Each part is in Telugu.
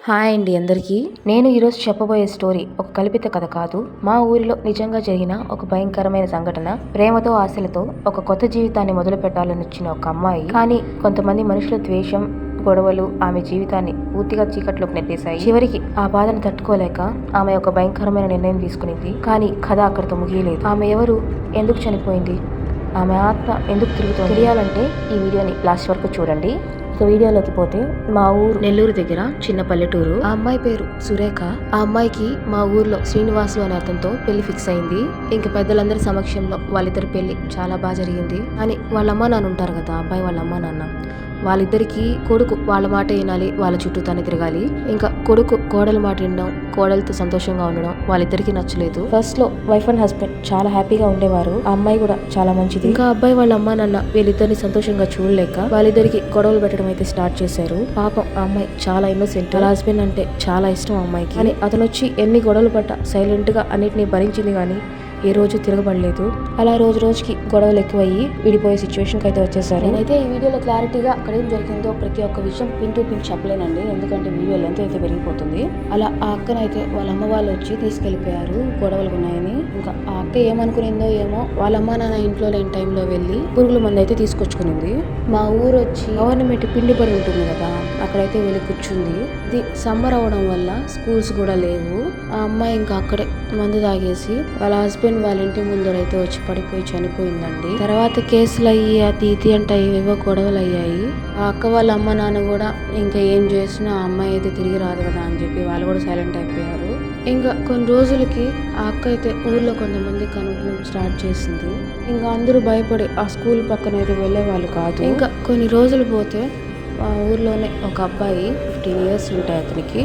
హాయ్ అండి అందరికీ. నేను ఈరోజు చెప్పబోయే స్టోరీ ఒక కల్పిత కథ కాదు. మా ఊరిలో నిజంగా జరిగిన ఒక భయంకరమైన సంఘటన. ప్రేమతో ఆశలతో ఒక కొత్త జీవితాన్ని మొదలు పెట్టాలని వచ్చిన ఒక అమ్మాయి, కానీ కొంతమంది మనుషుల ద్వేషం, గొడవలు ఆమె జీవితాన్ని పూర్తిగా చీకట్లోకి నెట్టేశాయి. చివరికి ఆ బాధను తట్టుకోలేక ఆమె ఒక భయంకరమైన నిర్ణయం తీసుకునింది. కానీ కథ అక్కడితో ముగియలేదు. ఆమె ఎవరు, ఎందుకు చనిపోయింది, ఆమె ఆత్మ ఎందుకు తిరుగుతుంది తెలియాలంటే ఈ వీడియోని లాస్ట్ వరకు చూడండి. సో వీడియోలోకి పోతే, మా ఊరు నెల్లూరు దగ్గర చిన్న పల్లెటూరు. ఆ అమ్మాయి పేరు సురేఖ. ఆ అమ్మాయికి మా ఊర్లో శ్రీనివాసు అనే అతనితో పెళ్లి ఫిక్స్ అయింది. ఇంకా పెద్దలందరి సమక్షంలో వాళ్ళిద్దరి పెళ్లి చాలా బాగా జరిగింది. అని వాళ్ళ అమ్మ నాన్న ఉంటారు కదా, అబ్బాయి వాళ్ళ అమ్మ నాన్న, వాళ్ళిద్దరికి కొడుకు వాళ్ళ మాట వినాలి, వాళ్ళ చుట్టూ తనే తిరగాలి. ఇంకా కొడుకు కోడల మాట వినడం, కోడలతో సంతోషంగా ఉండడం వాళ్ళిద్దరికి నచ్చలేదు. ఫస్ట్ లో వైఫ్ అండ్ హస్బెండ్ చాలా హ్యాపీగా ఉండేవారు. ఆ అమ్మాయి కూడా చాలా మంచిది. ఇంకా అబ్బాయి వాళ్ళ అమ్మ నాన్న వీళ్ళిద్దరిని సంతోషంగా చూడలేక వాళ్ళిద్దరికి గొడవలు పెట్టడం అయితే స్టార్ట్ చేశారు. పాపం ఆ అమ్మాయి చాలా ఇన్నోసెంట్. వాళ్ళ హస్బెండ్ అంటే చాలా ఇష్టం ఆ అమ్మాయికి. అని అతను వచ్చి ఎన్ని గొడవలు పడ్డా సైలెంట్ గా అన్నిటిని భరించింది. కానీ ఏ రోజు తిరగబడలేదు. అలా రోజు రోజుకి గొడవలు ఎక్కువయ్యి విడిపోయే సిచ్యువేషన్కి అయితే వచ్చేసారు. నేనైతే ఈ వీడియోలో క్లారిటీగా అక్కడ ఏం జరిగిందో ప్రతి ఒక్క విషయం పిన్ టు పిన్ చెప్పలేనండి, ఎందుకంటే వీడియో లెంత్ అయితే పెరిగిపోతుంది. అలా ఆ అక్కనైతే వాళ్ళ అమ్మ వాళ్ళు వచ్చి తీసుకెళ్లిపోయారు గొడవలు ఉన్నాయని. ఇంకా ఆ అక్క ఏమనుకునిందో ఏమో, వాళ్ళ అమ్మ నాన్న ఇంట్లో లేని టైంలో వెళ్ళి పురుగుల మందు అయితే తీసుకొచ్చుకునింది. మా ఊరు వచ్చి గవర్నమెంట్ పిండి పడి ఉంటుంది కదా, అక్కడైతే వెళ్ళి కూర్చుంది. ఇది సమ్మర్ అవడం వల్ల స్కూల్స్ కూడా లేవు. ఆ అమ్మాయి ఇంకా అక్కడే మందు తాగేసి వాళ్ళ హస్బెండ్ వాళ్ళ ఇంటి ముందరైతే వచ్చి పడిపోయి చనిపోయిందండి. తర్వాత కేసులు అయ్యి అది ఇది అంటే ఏవేవో గొడవలు అయ్యాయి. ఆ అక్క వాళ్ళ అమ్మ నాన్న కూడా ఇంకా ఏం చేసినా ఆ అమ్మాయి అయితే తిరిగి రాదు కదా అని చెప్పి వాళ్ళు కూడా సైలెంట్ అయిపోయారు. ఇంకా కొన్ని రోజులకి ఆ అక్క అయితే ఊర్లో కొంతమంది కనుగొనడం స్టార్ట్ చేసింది. ఇంకా అందరూ భయపడి ఆ స్కూల్ పక్కన అయితే వెళ్ళే వాళ్ళు కాదు. ఇంకా కొన్ని రోజులు పోతే ఆ ఊర్లోనే ఒక అబ్బాయి 15 years ఉంటాయి అతనికి.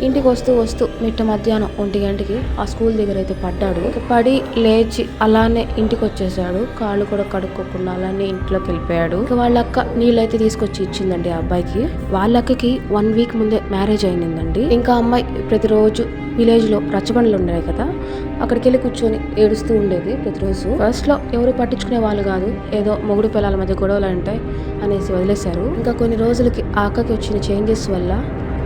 ఇంటికి వస్తూ మిట్ట మధ్యాహ్నం 1 గంటకి ఆ స్కూల్ దగ్గర అయితే పడ్డాడు. పడి లేచి అలానే ఇంటికి వచ్చేసాడు. కాళ్ళు కూడా కడుక్కోకుండా అలానే ఇంట్లోకి వెళ్ళిపోయాడు. ఇక వాళ్ళ అక్క నీళ్ళైతే తీసుకొచ్చి ఇచ్చిందండి ఆ అబ్బాయికి. వాళ్ళ అక్కకి 1 week ముందే మ్యారేజ్ అయిందండి. ఇంకా అమ్మాయి ప్రతిరోజు విలేజ్ లో రచ్చబండలు ఉన్నాయి కదా, అక్కడికి వెళ్ళి కూర్చొని ఏడుస్తూ ఉండేది ప్రతిరోజు. ఫస్ట్ లో ఎవరు పట్టించుకునే వాళ్ళు కాదు, ఏదో మొగుడు పిల్లల మధ్య గొడవలు ఉంటాయి అనేసి వదిలేశారు. ఇంకా కొన్ని రోజులకి ఆ అక్కకి వచ్చిన చేంజెస్ వల్ల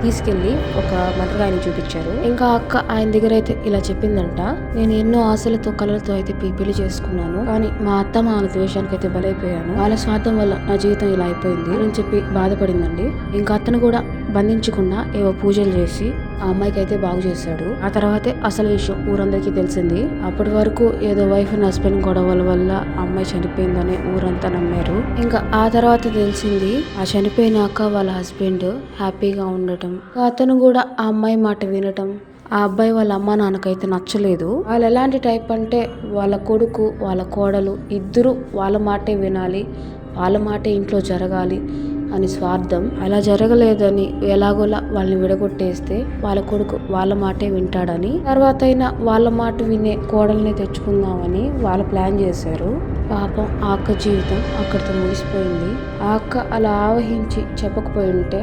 తీసుకెళ్లి ఒక మంత్రగాయని చూపించారు. ఇంకా అక్క ఆయన దగ్గర అయితే ఇలా చెప్పిందంట, నేను ఎన్నో ఆశలతో కలలతో అయితే పెళ్లి చేసుకున్నాను, కానీ మా అత్త మా ద్వేషానికి అయితే బలైపోయాను. వాళ్ళ స్వార్థం వల్ల నా జీవితం ఇలా అయిపోయింది అని చెప్పి బాధపడిందండి. ఇంకా అతను కూడా బంధించకుండా ఏవో పూజలు చేసి ఆ అమ్మాయికి అయితే బాగు చేశాడు. ఆ తర్వాతే అసలు విషయం ఊరందరికీ తెలిసింది. అప్పటి వరకు ఏదో వైఫ్ అండ్ హస్బెండ్ గొడవల వల్ల అమ్మాయి చనిపోయిందని ఊరంతా నమ్మారు. ఇంకా ఆ తర్వాత తెలిసింది, ఆ చనిపోయినాక వాళ్ళ హస్బెండ్ హ్యాపీగా ఉండటం, అతను కూడా ఆ అమ్మాయి మాట వినటం ఆ అబ్బాయి వాళ్ళ అమ్మ నాన్నకైతే నచ్చలేదు. వాళ్ళు ఎలాంటి టైప్ అంటే, వాళ్ళ కొడుకు వాళ్ళ కోడలు ఇద్దరు వాళ్ళ మాటే వినాలి, వాళ్ళ మాటే ఇంట్లో జరగాలి అని స్వార్థం. అలా జరగలేదని ఎలాగోలా వాళ్ళని విడగొట్టేస్తే వాళ్ళ కొడుకు వాళ్ళ మాటే వింటాడని, తర్వాత అయినా వాళ్ళ మాట వినే కోడల్ని తెచ్చుకుందామని వాళ్ళు ప్లాన్ చేశారు. పాపం ఆ అక్క జీవితం అక్కడితో ముగిసిపోయింది. ఆ అక్క అలా ఆవహించి చెప్పకపోయి ఉంటే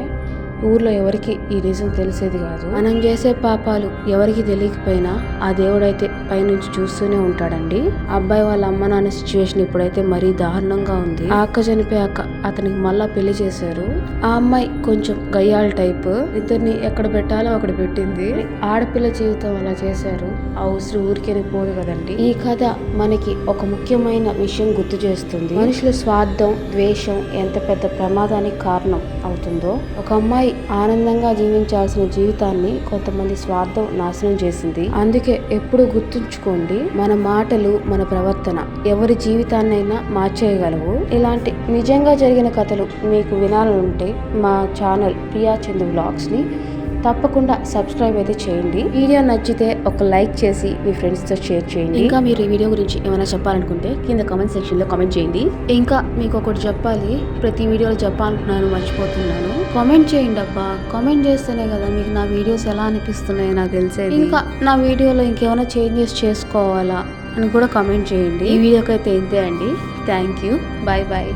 ఊర్లో ఎవరికి ఈ నిజం తెలిసేది కాదు. మనం చేసే పాపాలు ఎవరికి తెలియకపోయినా ఆ దేవుడైతే పైనుంచి చూస్తూనే ఉంటాడండి. ఆ అబ్బాయి వాళ్ళ అమ్మ నాన్న సిచ్యువేషన్ ఇప్పుడైతే మరీ దారుణంగా ఉంది. ఆ అక్క చనిపోయాక అతనికి మళ్ళా పెళ్లి చేశారు. ఆ అమ్మాయి కొంచెం గయ్యాల టైప్, ఇద్దరిని ఎక్కడ పెట్టాలో అక్కడ పెట్టింది. ఆడపిల్ల జీవితం అలా చేశారు, ఆ ఉసిరి ఊరికేనే పోదు కదండి. ఈ కథ మనకి ఒక ముఖ్యమైన విషయం గుర్తు చేస్తుంది. మనుషుల స్వార్థం, ద్వేషం ఎంత పెద్ద ప్రమాదానికి కారణం అవుతుందో. ఒక అమ్మాయి ఆనందంగా జీవించాల్సిన జీవితాన్ని కొంతమంది స్వార్థం నాశనం చేసింది. అందుకే ఎప్పుడు గుర్తుంచుకోండి, మన మాటలు మన ప్రవర్తన ఎవరి జీవితాన్నైనా మార్చేయగలవు. ఇలాంటి నిజంగా జరిగిన కథలు మీకు వినాలనుంటే మా ఛానల్ ప్రియా చందు వ్లాగ్స్ ని తప్పకుండా సబ్స్క్రైబ్ అయితే చేయండి. వీడియో నచ్చితే ఒక లైక్ చేసి మీ ఫ్రెండ్స్ తో షేర్ చేయండి. ఇంకా మీరు ఈ వీడియో గురించి ఏమైనా చెప్పాలనుకుంటే కింద కామెంట్ సెక్షన్ లో కామెంట్ చేయండి. ఇంకా మీకు ఒకటి చెప్పాలి, ప్రతి వీడియోలో చెప్పాలనుకున్నాను మర్చిపోతున్నాను, కామెంట్ చేయండి అబ్బా. కామెంట్ చేస్తేనే కదా మీకు నా వీడియోస్ ఎలా అనిపిస్తున్నాయో నాకు తెలిసేది. ఇంకా నా వీడియోలో ఇంకేమైనా చేంజెస్ చేసుకోవాలా అని కూడా కామెంట్ చేయండి. ఈ వీడియోకి అయితే ఇంతే అండి. Thank you, bye bye.